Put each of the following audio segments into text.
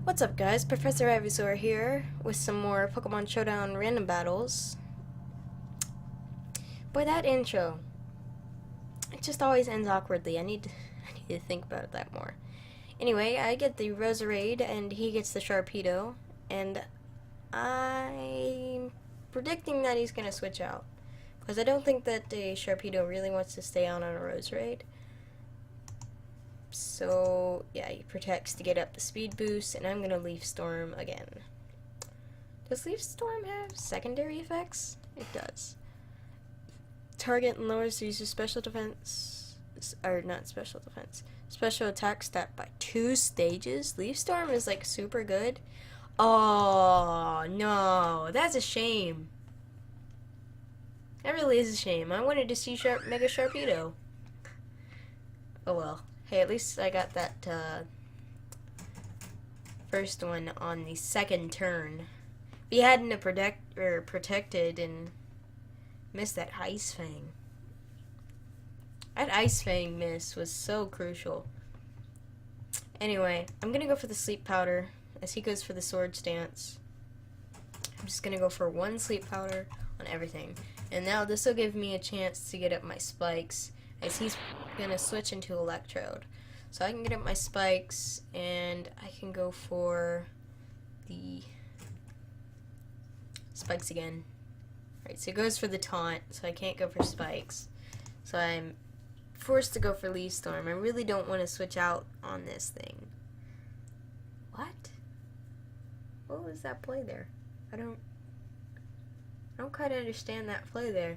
What's up, guys? Professor Ivysaur here with some more Pokemon Showdown random battles. Boy, that intro, it just always ends awkwardly. I need to think about that more. Anyway, I get the Roserade and he gets the Sharpedo, and I'm predicting that he's gonna switch out because I don't think that the Sharpedo really wants to stay on a Roserade. So, yeah, he protects to get up the speed boost, and I'm gonna Leaf Storm again. Does Leaf Storm have secondary effects? It does. Target and lowers the user's special defense, or not special defense, special attack stat by 2 stages. Leaf Storm is like super good. Oh, no, that's a shame. That really is a shame. I wanted to see Mega Sharpedo. Oh well. Hey, at least I got that first one on the second turn. If he hadn't protected and missed that Ice Fang. That Ice Fang miss was so crucial. Anyway, I'm gonna go for the Sleep Powder as he goes for the Swords Dance. I'm just gonna go for 1 Sleep Powder on everything. And now this will give me a chance to get up my spikes, as he's gonna switch into Electrode. So I can get up my spikes and I can go for the spikes again. Right, so he goes for the taunt, so I can't go for spikes. So I'm forced to go for Leaf Storm. I really don't want to switch out on this thing. What? What was that play there? I don't quite understand that play there.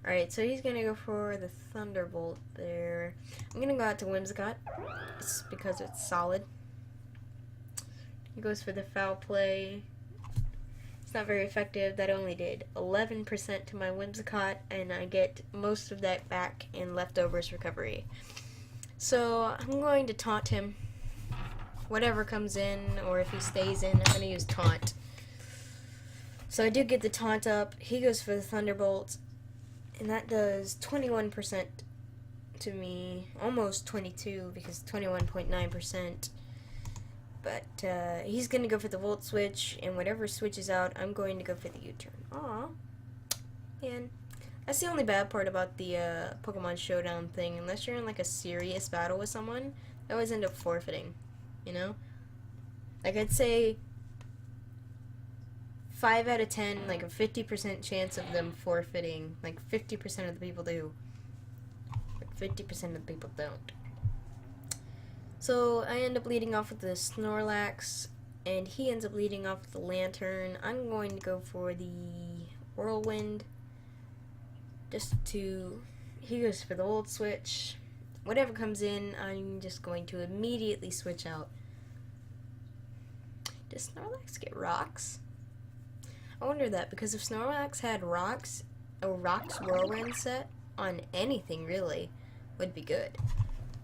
Alright, so he's gonna go for the Thunderbolt there. I'm gonna go out to Whimsicott. It's because it's solid. He goes for the Foul Play. It's not very effective. That only did 11% to my Whimsicott, and I get most of that back in Leftovers Recovery. So I'm going to taunt him. Whatever comes in, or if he stays in, I'm gonna use Taunt. So I do get the Taunt up. He goes for the Thunderbolt. And that does 21% to me, almost 22 because 21.9%. But he's going to go for the Volt Switch, and whatever switches out, I'm going to go for the U-turn. Aw. Man, that's the only bad part about the Pokemon Showdown thing. Unless you're in like a serious battle with someone, they always end up forfeiting, you know? Like I'd say 5 out of 10, like a 50% chance of them forfeiting. Like 50% of the people do. But 50% of the people don't. So I end up leading off with the Snorlax, and he ends up leading off with the Lantern. I'm going to go for the Whirlwind. He goes for the Volt Switch. Whatever comes in, I'm just going to immediately switch out. Does Snorlax get rocks? I wonder that, because if Snorlax had rocks, a Rocks Whirlwind set on anything really would be good.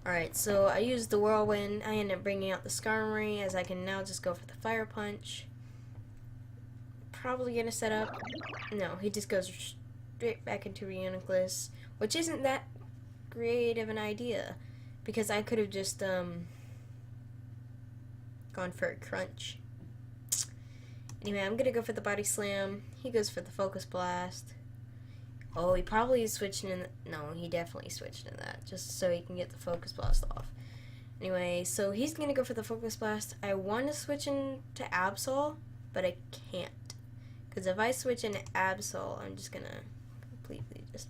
Alright, so I used the Whirlwind. I end up bringing out the Skarmory, as I can now just go for the Fire Punch. Probably gonna set up. No, he just goes straight back into Reuniclus, which isn't that great of an idea, because I could have just gone for a Crunch. Anyway, I'm gonna go for the Body Slam. He goes for the Focus Blast. Oh, he probably switched in. No, he definitely switched in that, just so he can get the Focus Blast off. Anyway, so he's gonna go for the Focus Blast. I want to switch into Absol, but I can't. Because if I switch into Absol, I'm just gonna completely just.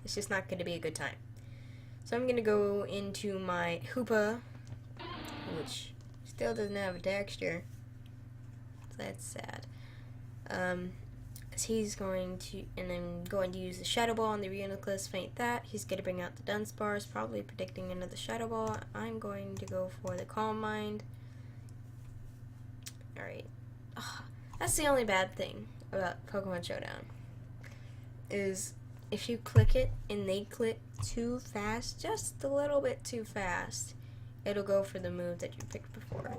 It's just not gonna be a good time. So I'm gonna go into my Hoopa, which still doesn't have a texture, so that's sad. As he's going to, and I'm going to use the Shadow Ball on the Reuniclus, feint that. He's going to bring out the Dunsparce, probably predicting another Shadow Ball. I'm going to go for the Calm Mind. Alright. That's the only bad thing about Pokemon Showdown, is if you click it and they click too fast, just a little bit too fast, it'll go for the move that you picked before.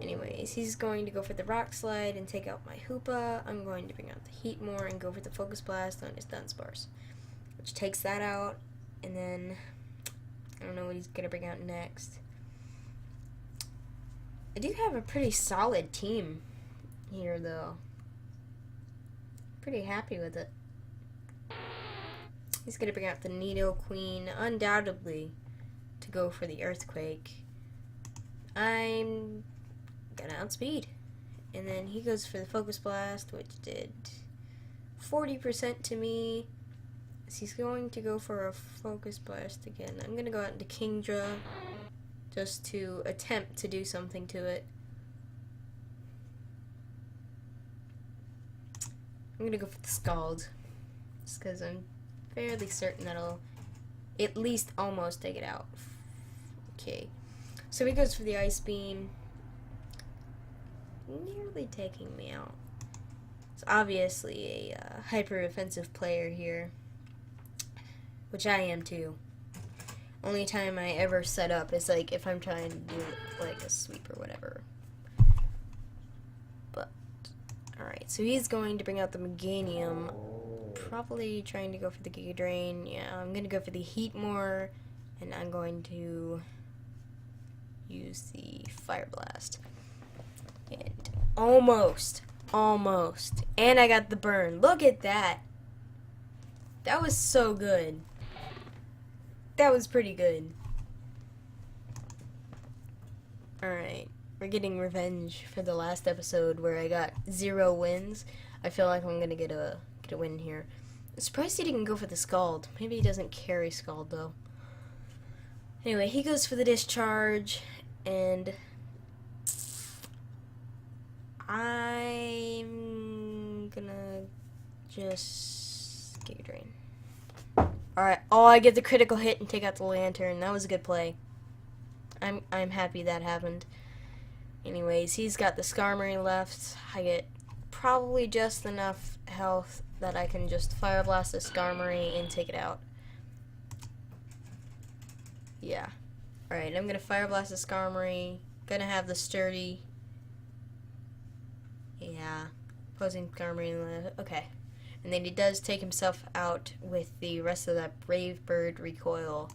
Anyways, he's going to go for the Rock Slide and take out my Hoopa. I'm going to bring out the Heatmore and go for the Focus Blast on his Dunsparce, which takes that out. And then I don't know what he's gonna bring out next. I do have a pretty solid team here, though. Pretty happy with it. He's gonna bring out the Nidoqueen, undoubtedly, to go for the Earthquake. I'm gonna outspeed. And then he goes for the Focus Blast, which did 40% to me. So he's going to go for a Focus Blast again. I'm going to go out into Kingdra just to attempt to do something to it. I'm going to go for the Scald, just because I'm fairly certain that'll at least almost take it out. Okay, so he goes for the Ice Beam, nearly taking me out. It's obviously a hyper-offensive player here, which I am too. Only time I ever set up is like if I'm trying to do like a sweep or whatever. But alright, so he's going to bring out the Meganium. Probably trying to go for the Giga Drain. Yeah, I'm gonna go for the Heatmore, and I'm going to use the Fire Blast. And almost. And I got the burn. Look at that. That was so good. That was pretty good. Alright. We're getting revenge for the last episode where I got 0 wins. I feel like I'm gonna get a win here. I'm surprised he didn't go for the Scald. Maybe he doesn't carry Scald though. Anyway, he goes for the Discharge, and I'm gonna just Giga Drain. Alright, I get the critical hit and take out the Lantern. That was a good play. I'm happy that happened. Anyways, he's got the Skarmory left. I get probably just enough health that I can just Fire Blast the Skarmory and take it out. Yeah. Alright, I'm gonna Fire Blast the Skarmory. Gonna have the Sturdy. Yeah. Opposing Skarmory. Okay. And then he does take himself out with the rest of that Brave Bird Recoil.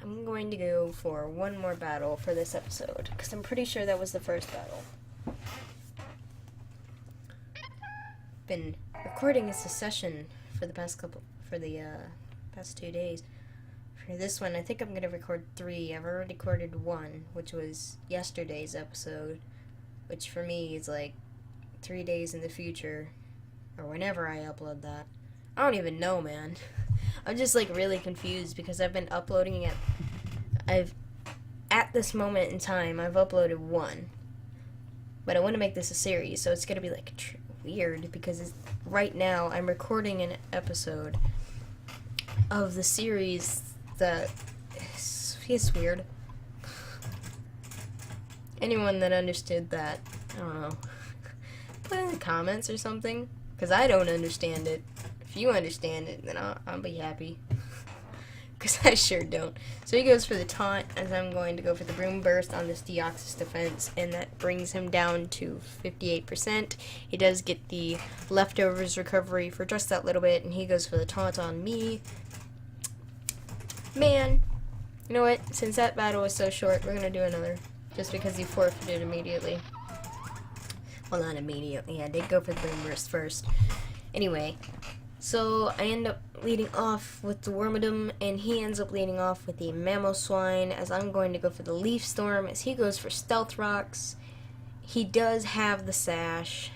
I'm going to go for one more battle for this episode, because I'm pretty sure that was the first battle. Been recording a session for the past 2 days. For this one, I think I'm gonna record 3. I've already recorded 1, which was yesterday's episode, which for me is like 3 days in the future, or whenever I upload that. I don't even know, man. I'm just like really confused because I've been uploading it. At this moment in time, I've uploaded 1, but I want to make this a series, so it's gonna be like weird because right now I'm recording an episode of the series that is weird. Anyone that understood that, I don't know, put in the comments or something, because I don't understand it. If you understand it, then I'll be happy, because I sure don't. So he goes for the taunt, as I'm going to go for the Broom Burst on this Deoxys defense, and that brings him down to 58%. He does get the Leftovers recovery for just that little bit, and he goes for the taunt on me. Man, you know what? Since that battle was so short, we're going to do another, just because he forfeited immediately. Well, not immediately. I did go for the Broom Burst first. Anyway, so I end up leading off with the Wormadam, and he ends up leading off with the Mamoswine, as I'm going to go for the Leaf Storm, as he goes for Stealth Rocks. He does have the Sash.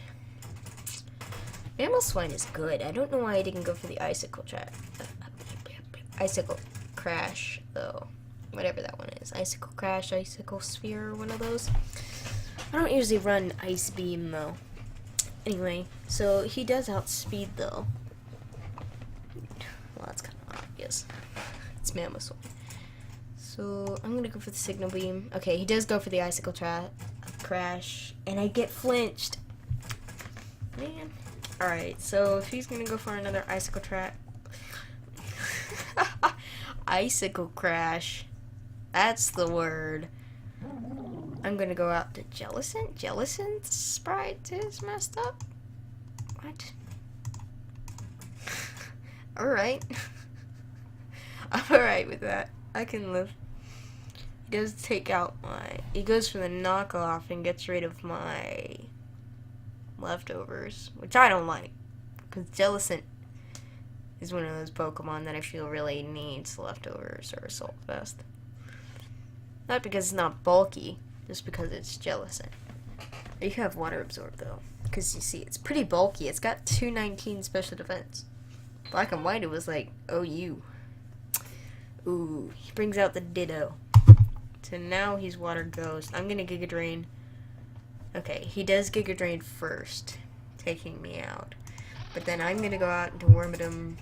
Mamoswine is good. I don't know why I didn't go for the Icicle Crash, though. Whatever that one is. Icicle Crash, Icicle Sphere, one of those. I don't usually run Ice Beam, though. Anyway, so he does outspeed, though. Well, that's kind of obvious. It's Mamoswine. So I'm going to go for the Signal Beam. Okay, he does go for the Icicle Crash, and I get flinched. Man. Alright, so if he's going to go for another Icicle Icicle Crash. That's the word. I'm gonna go out to Jellicent. Jellicent's sprite is messed up. What? Alright. I'm alright with that. I can live. He does take out he goes for the knockoff and gets rid of my leftovers, which I don't like, because Jellicent is one of those Pokemon that I feel really needs leftovers or Assault Vest. Not because it's not bulky, just because it's Jellicent. You have Water Absorb though, because you see it's pretty bulky. It's got 219 special defense. Black and White, it was like OU. Ooh, he brings out the Ditto. So now he's Water Ghost. I'm gonna Giga Drain. Okay, he does Giga Drain first, taking me out. But then I'm gonna go out into Wormadam.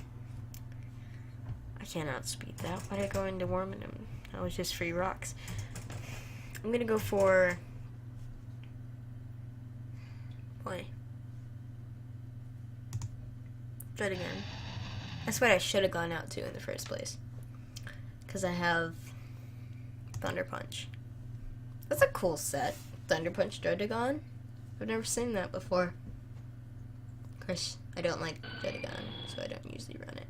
I can't outspeed that. Why'd I go into Wormadam? That was just free rocks. I'm gonna go for... Boy. Try it again. That's what I should have gone out to in the first place. Because I have Thunder Punch. That's a cool set. Thunder Punch Dredagon. I've never seen that before. Of course, I don't like Dredagon, so I don't usually run it.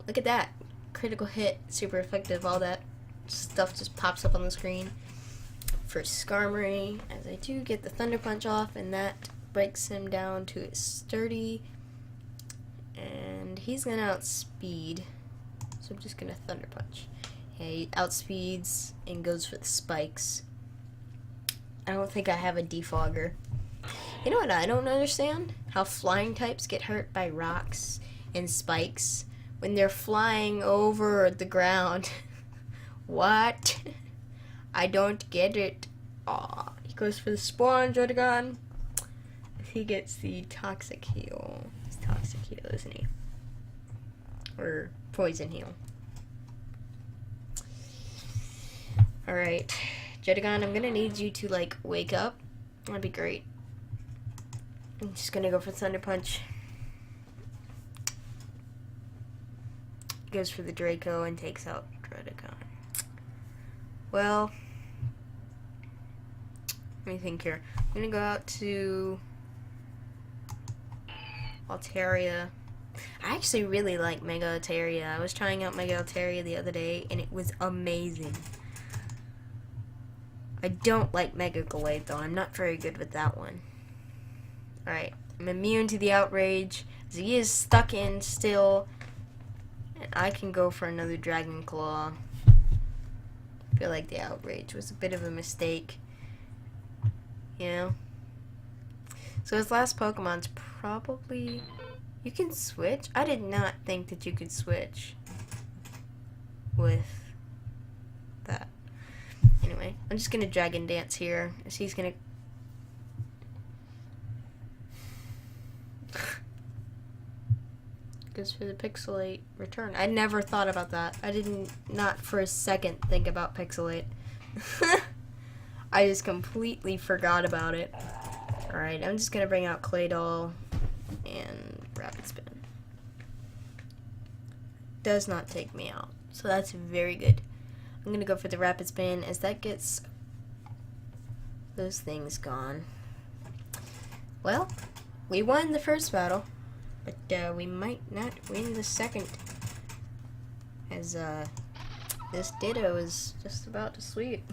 Look at that. Critical hit, super effective, all that stuff just pops up on the screen. For Skarmory, as I do get the Thunder Punch off, and that breaks him down to his sturdy. And he's gonna outspeed, so I'm just gonna Thunder Punch. He outspeeds and goes for the spikes. I don't think I have a defogger. You know what I don't understand? How flying types get hurt by rocks and spikes when they're flying over the ground. What? I don't get it. Aw, he goes for the Spawn Dredagon. He gets the Toxic Heal. It's Toxic Heal, isn't he? Or Poison Heal. Alright, Dredagon, I'm gonna need you to, like, wake up. That'd be great. I'm just gonna go for Thunder Punch. He goes for the Draco and takes out Dredagon. Well, let me think here. I'm gonna go out to Altaria. I actually really like Mega Altaria. I was trying out Mega Altaria the other day, and it was amazing. I don't like Mega Gallade, though. I'm not very good with that one. Alright, I'm immune to the Outrage, as he is stuck in still. And I can go for another Dragon Claw. I feel like the Outrage was a bit of a mistake. You know? So his last Pokemon's probably... You can switch? I did not think that you could switch with that. Anyway, I'm just gonna Dragon Dance here, as he's gonna... Goes for the Pixelate return. I never thought about that. I didn't, not for a second, think about Pixelate. I just completely forgot about it. Alright, I'm just gonna bring out Claydol and Rapid Spin. Does not take me out, so that's very good. I'm gonna go for the Rapid Spin, as that gets those things gone. Well, we won the first battle, but we might not win the second, as this Ditto is just about to sweep.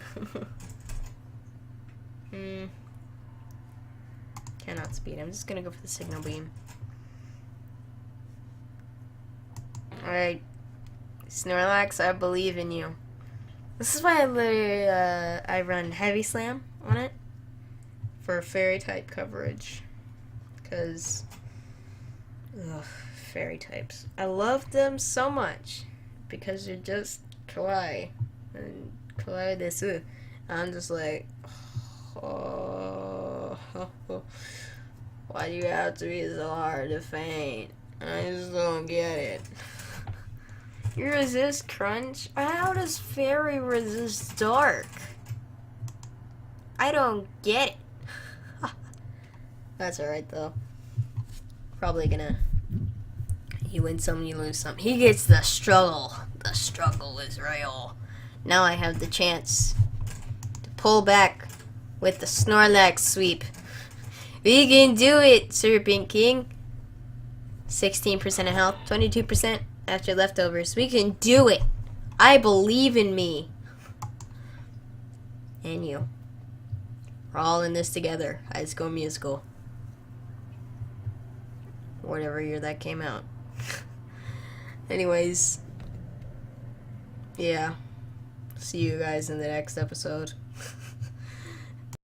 Cannot speed. I'm just gonna go for the Signal Beam. Alright, Snorlax, I believe in you. This is why I run Heavy Slam on it for Fairy type coverage, because Fairy types, I love them so much because they're just kawaii and kawaii desu. I'm just like, oh, why do you have to be so hard to faint? I just don't get it. You resist crunch? How does Fairy resist dark? I don't get it. That's alright though. Probably gonna... You win some, you lose some. He gets the struggle. The struggle is real. Now I have the chance to pull back with the Snorlax sweep. We can do it, Serpent King. 16% of health, 22% after leftovers. We can do it. I believe in me. And you. We're all in this together. High School Musical. Whatever year that came out. Anyways. Yeah. See you guys in the next episode.